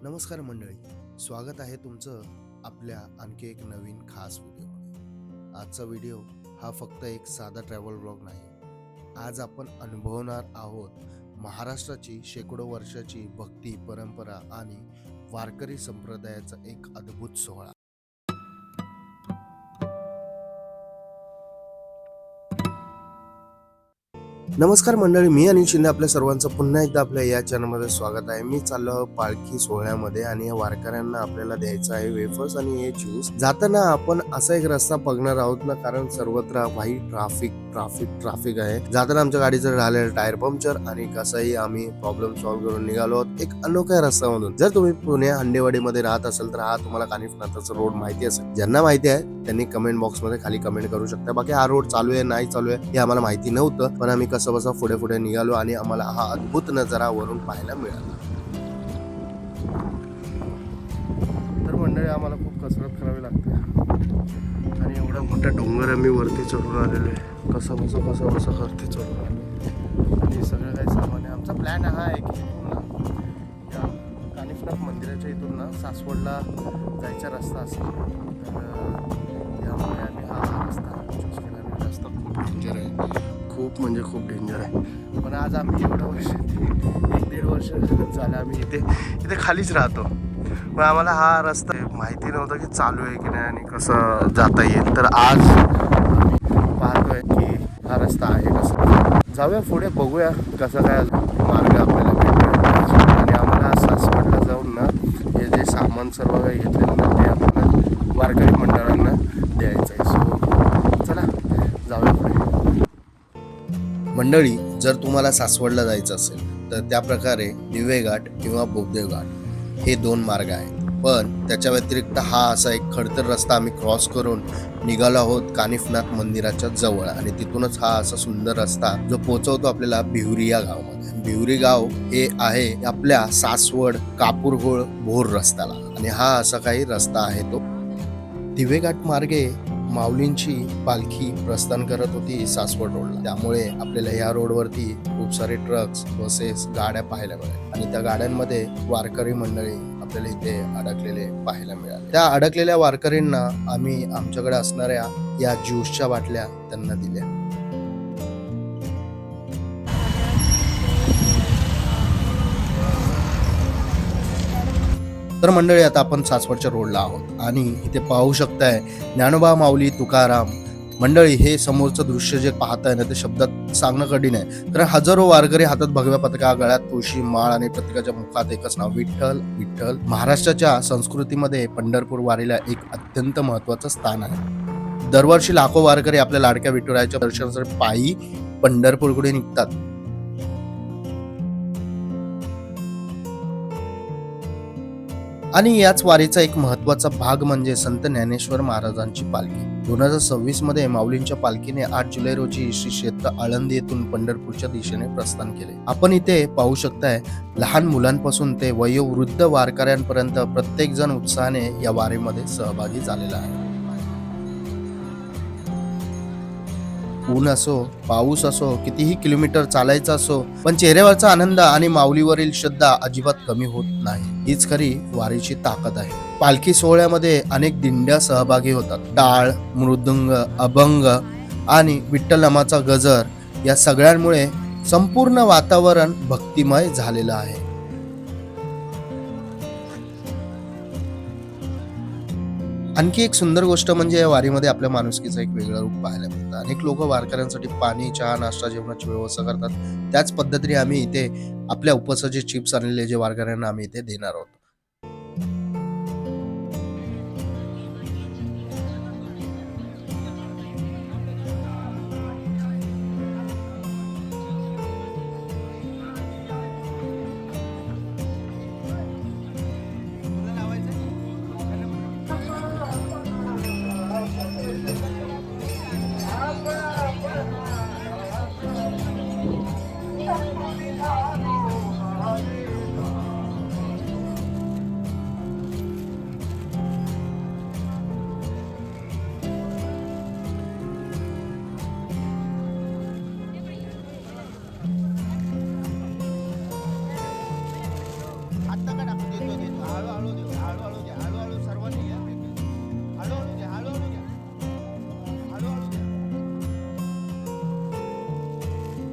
नमस्कार मंडळी, स्वागत आहे तुमचं आपल्या आणखी एक नवीन खास व्हिडिओमध्ये. आजचा व्हिडिओ हा फक्त एक साधा ट्रॅव्हल ब्लॉग नाही. आज आपण अनुभवणार आहोत महाराष्ट्राची शेकडो वर्षाची भक्ती परंपरा आणि वारकरी संप्रदायाचा एक अद्भुत सोहळा. नमस्कार मंडळी, मी अनिल शिंदे आपल्या सर्वांचं पुन्हा एकदा आपल्या या चॅनलमध्ये स्वागत आहे. मी चाललो पालखी सोहळ्यामध्ये आणि या वारकऱ्यांना आपल्याला द्यायचं आहे वेफर्स आणि हे ज्यूस. जाताना आपण असा एक रस्ता बघणार आहोत ना, कारण सर्वत्र वाईट ट्राफिक आहे. जाताना आमच्या गाडीचं झालेलं टायर पंक्चर आणि कसंही आम्ही प्रॉब्लेम सॉल्व्ह करून निघालो आहोत एक अनोख्या रस्त्यामधून. जर तुम्ही पुणे हंडेवाडीमध्ये राहत असेल तर हा तुम्हाला कानिफनाथचा रोड माहिती असेल. ज्यांना माहिती आहे त्यांनी कमेंट बॉक्समध्ये खाली कमेंट करू शकता. बाकी हा रोड चालू आहे नाही चालू आहे हे आम्हाला माहिती नव्हतं, पण आम्ही कसं बसा पुढे निघालो आणि आम्हाला हा अद्भुत नजारा वरून पाहायला मिळाला. तर मंडळी आम्हाला खूप कसरत करावी लागते आणि एवढा मोठा डोंगर आम्ही वरती चढून आलेलो आहे. कसं बसं वरती चढून आलो आणि सगळं काही सामान आहे. आमचा प्लॅन हा आहे की या कानिफनाथ मंदिराच्या इथून ना सासवडला जायचा रस्ता असेल, तर यामुळे आम्ही हा रस्ता चूज केला. रस्ता खूप डेंजर आहे, खूप म्हणजे खूप डेंजर आहे. पण आज आम्ही एवढं वर्ष 1-1.5 वर्ष झालं आम्ही इथे खालीच राहतो, पण आम्हाला हा रस्ता माहिती नव्हता की चालू आहे की नाही आणि कसं जाता येईल. तर आज आम्ही पाहतोय की हा रस्ता आहे. कसं जाऊया पुढे, बघूया कसं काय मार्ग आपल्याला भेटतो. आणि आम्हाला सासवडला जाऊन ना हे जे सामान सर्व काही घेतलेलं ना ते आपल्याला वारकरी मंडळांना द्यायचं आहे. सो चला जाऊया पुढे. मंडळी, जर तुम्हाला सासवडला जायचं असेल तर त्या प्रकारे दिवे घाट किंवा बोगदेव घाट हे 2 मार्ग आहेत. पण त्याच्या व्यतिरिक्त हा असा एक खडतर रस्ता आम्ही क्रॉस करून निघालो आहोत कानिफनाथ मंदिराच्या जवळ आणि तिथूनच हा असा सुंदर रस्ता जो पोहोचवतो आपल्याला भिवरी या गावामध्ये. भिवरी गाव हे आहे आपल्या सासवड कापूरहोळ भोर रस्त्याला आणि हा असा काही रस्ता आहे. तो दिवेघाट मार्गे माऊलींची पालखी प्रस्थान करत होती सासवड रोडला. त्यामुळे आपल्याला या रोडवरती खूप सारे ट्रक्स, बसेस, गाड्या पाहायला मिळाल्या आणि त्या गाड्यांमध्ये वारकरी मंडळी आपल्याला इथे अडकलेले पाहायला मिळाले. त्या अडकलेल्या वारकरींना आम्ही आमच्याकडे असणाऱ्या या ज्यूसच्या बाटल्या त्यांना दिल्या. तर मंडळी, आता आपण सासवडच्या रोडला आहोत आणि इथे पाहू शकताय ज्ञानोबा माऊली तुकाराम. मंडळी, हे समोरचं दृश्य जे पाहताय ना ते शब्दात सांगणं कठीण आहे. कारण हजारो वारकरी हातात भगव्या पताका, गळ्यात तुळशी माळ आणि प्रत्येकाच्या मुखात एकच नाव, विठ्ठल विठ्ठल. महाराष्ट्राच्या संस्कृतीमध्ये पंढरपूर वारीला एक अत्यंत महत्वाचं स्थान आहे. दरवर्षी लाखो वारकरी आपल्या लाडक्या विठुरायाच्या दर्शनासाठी पायी पंढरपूरकडे निघतात. आणि याच वारीचा एक महत्वाचा भाग म्हणजे संत ज्ञानेश्वर महाराजांची पालखी. 2026 मध्ये माऊलींच्या पालखीने 8 जुलै रोजी श्री क्षेत्र आळंदी येथून पंढरपूरच्या दिशेने प्रस्थान केले. आपण इथे पाहू शकताय लहान मुलांपासून ते वयोवृद्ध वारकऱ्यांपर्यंत प्रत्येक जण उत्साहाने या वारीमध्ये सहभागी झालेला आहे. ऊन असो, पाऊस असो, कितीही किलोमीटर चालायचं असो, पण चेहऱ्यावरचा आनंद आणि माऊलीवरील श्रद्धा अजिबात कमी होत नाही. हीच खरी वारीची ताकद आहे. पालखी सोहळ्यामध्ये अनेक दिंड्या सहभागी होतात. टाळ, मृदुंग, अभंग आणि विठ्ठल नामाचा गजर या सगळ्यांमुळे संपूर्ण वातावरण भक्तिमय झालेलं आहे. आणखी एक सुंदर गोष्ट म्हणजे या वारीमध्ये आपल्या माणुसकीचं एक वेगळं रूप पाहायला मिळतं. अनेक लोक वारकऱ्यांसाठी पाणी, चहा, नाश्ता, जेवणाची व्यवस्था करतात. त्याच पद्धतीने आम्ही इथे आपल्या उपवासाचे चिप्स आणलेले जे वारकऱ्यांना आम्ही इथे देणार आहोत.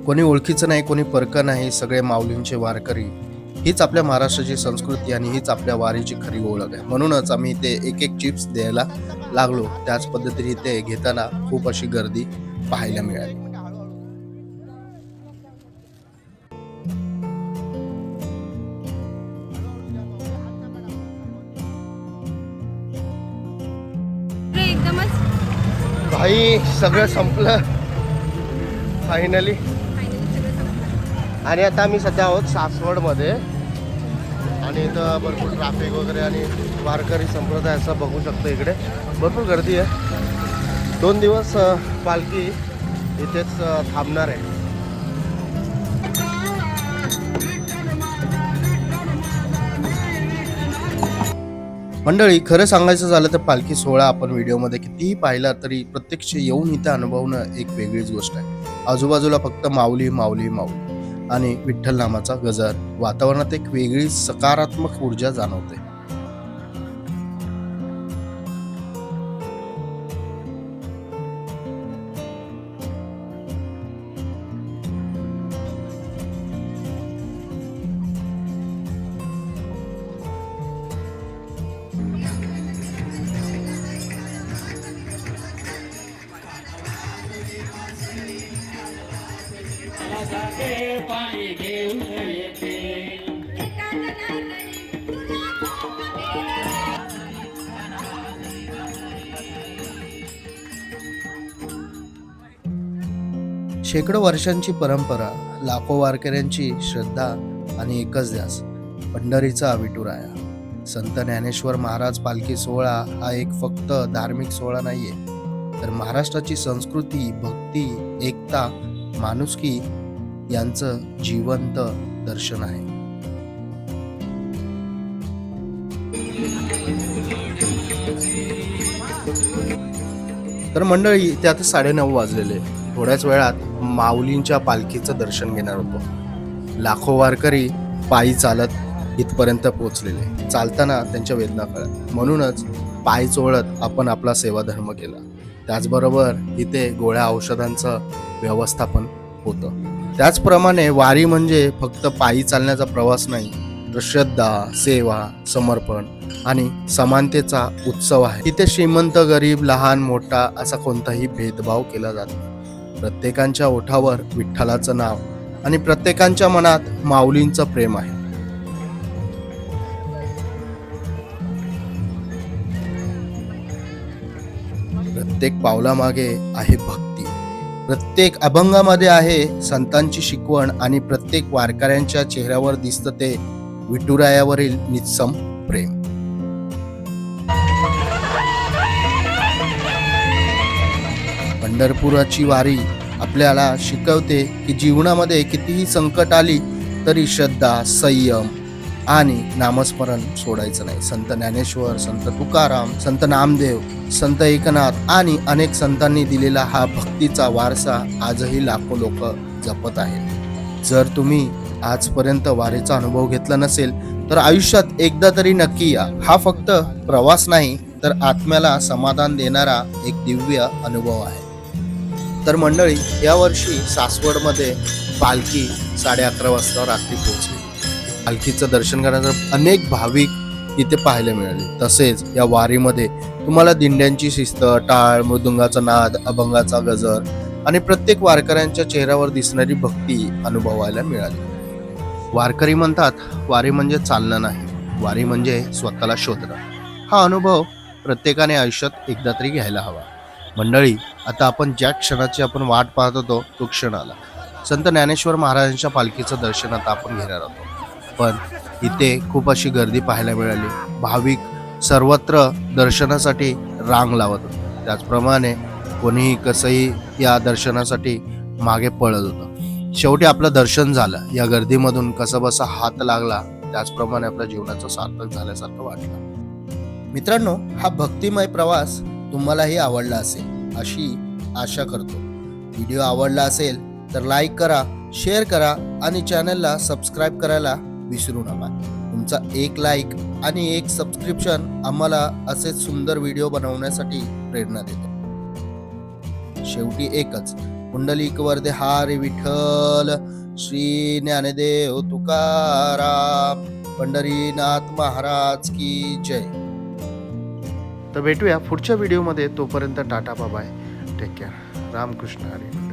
कोणी ओळखीचं नाही, कोणी परकं नाही, सगळे माऊलींचे वारकरी. हीच आपल्या महाराष्ट्राची संस्कृती आणि हीच आपल्या वारीची खरी ओळख आहे. म्हणूनच आम्ही इथे एक एक चिप्स द्यायला लागलो. त्याच पद्धतीने इथे घेताना खूप अशी गर्दी पाहायला मिळाली. एकदमच भाई सगळं संपलं फायनली. आणि आता आम्ही सध्या आहोत सासवडमध्ये आणि इथं भरपूर ट्रॅफिक वगैरे आणि वारकरी संप्रदाय असं बघू शकतो. इकडे भरपूर गर्दी आहे. 2 दिवस पालखी इथेच थांबणार आहे. मंडळी, खरं सांगायचं झालं तर पालखी सोहळा आपण व्हिडिओमध्ये कितीही पाहिला तरी प्रत्यक्ष येऊन इथे अनुभवणं एक वेगळीच गोष्ट आहे. आजूबाजूला फक्त माऊली माऊली माऊली आणि विठ्ठल नामाचा गजर. वातावरणात एक वेगळी सकारात्मक ऊर्जा जाणवते. शेकडो वर्षांची परंपरा, लाखो वारकऱ्यांची श्रद्धा आणि एकच ध्यास, पंढरीचा विठुराया. संत ज्ञानेश्वर महाराज पालखी सोहळा हा एक फक्त धार्मिक सोहळा नाहीये, तर महाराष्ट्राची संस्कृती, भक्ती, एकता, माणुसकी यांचं जिवंत दर्शन आहे. तर मंडळी, ते आता 9:30 वाजलेले. थोड्याच वेळात माऊलींच्या पालखीचं दर्शन घेणार होतो. लाखो वारकरी पायी चालत इथपर्यंत पोहोचलेले. चालताना त्यांच्या वेदना कळत, म्हणूनच पाय चोळत आपण आपला सेवाधर्म केला. त्याचबरोबर इथे गोळ्या औषधांचं व्यवस्थापन होतं. त्याचप्रमाणे वारी म्हणजे फक्त पायी चालण्याचा प्रवास नाही, तर श्रद्धा, सेवा, समर्पण आणि समानतेचा उत्सव आहे. इथे श्रीमंत, गरीब, लहान, मोठा असा कोणताही भेदभाव केला जात नाही. प्रत्येकाच्या ओठावर विठ्ठलाचं नाव आणि प्रत्येकाच्या मनात माऊलींचं प्रेम आहे. प्रत्येक पावलामागे आहे भक्ती, प्रत्येक अभंगामध्ये आहे संतांची शिकवण आणि प्रत्येक वारकऱ्यांच्या चेहऱ्यावर दिसतं ते विठुरायावरील निस्सम प्रेम. पंढरपुराची वारी आपल्याला शिकवते की जीवनामध्ये कितीही संकट आली तरी श्रद्धा, संयम आणि नामस्मरण सोडायचं नाही. संत ज्ञानेश्वर, संत तुकाराम, संत नामदेव, संत एकनाथ आणि अनेक संतांनी दिलेला हा भक्तीचा वारसा आजही लाखो लोक जपत आहेत. जर तुम्ही आजपर्यंत वारीचा अनुभव घेतला नसेल तर आयुष्यात एकदा तरी नक्की या. हा फक्त प्रवास नाही तर आत्म्याला समाधान देणारा एक दिव्य अनुभव आहे. तर मंडळी, यावर्षी सासवडमध्ये पालखी 11:30 वाजता रात्री पोहोचली. पालखीचं दर्शन करण्यासाठी अनेक भाविक इथे पाहायला मिळाले. तसेच या वारीमध्ये तुम्हाला दिंड्यांची शिस्त, टाळ, मृदुंगाचा नाद, अभंगाचा गजर आणि प्रत्येक वारकऱ्यांच्या चेहऱ्यावर दिसणारी भक्ती अनुभवायला मिळाली. वारकरी म्हणतात, वारी म्हणजे चालणं नाही, वारी म्हणजे स्वतःला शोधणं. हा अनुभव प्रत्येकाने आयुष्यात एकदा तरी घ्यायला हवा. मंडळी, आता आपण ज्या क्षणाची आपण वाट पाहत होतो तो क्षण आला. संत ज्ञानेश्वर महाराजांच्या पालखीचं दर्शन आता आपण घेणार आहोत. पण इथे खूप अशी गर्दी पाहायला मिळाली. भाविक सर्वत्र दर्शनासाठी रांग लावत होते. त्याचप्रमाणे कोणीही कसंही या दर्शनासाठी मागे पळत होतं. शेवटी आपलं दर्शन झालं. या गर्दीमधून कसंबसा हात लागला, त्याचप्रमाणे आपल्या जीवनाचं सार्थक झाल्यासारखं वाटलं. मित्रांनो, हा भक्तिमय प्रवास तुम्हालाही आवडला असेल अशी आशा करतो. व्हिडिओ आवडला असेल तर लाईक करा, शेअर करा आणि चॅनलला सबस्क्राईब करायला विसरू नका. तुमचा एक लाईक आणि एक सबस्क्रिप्शन आम्हाला असेच सुंदर व्हिडिओ बनवण्यासाठी प्रेरणा देते. शेवटी एकच, पुंडलिक वरदे हरी विठ्ठल, श्री ज्ञानदेव तुकाराम, पंढरीनाथ महाराज की जय. तर भेटूया पुढच्या व्हिडिओमध्ये. तोपर्यंत ta-ta bye, take care. Ramkrishna Hari.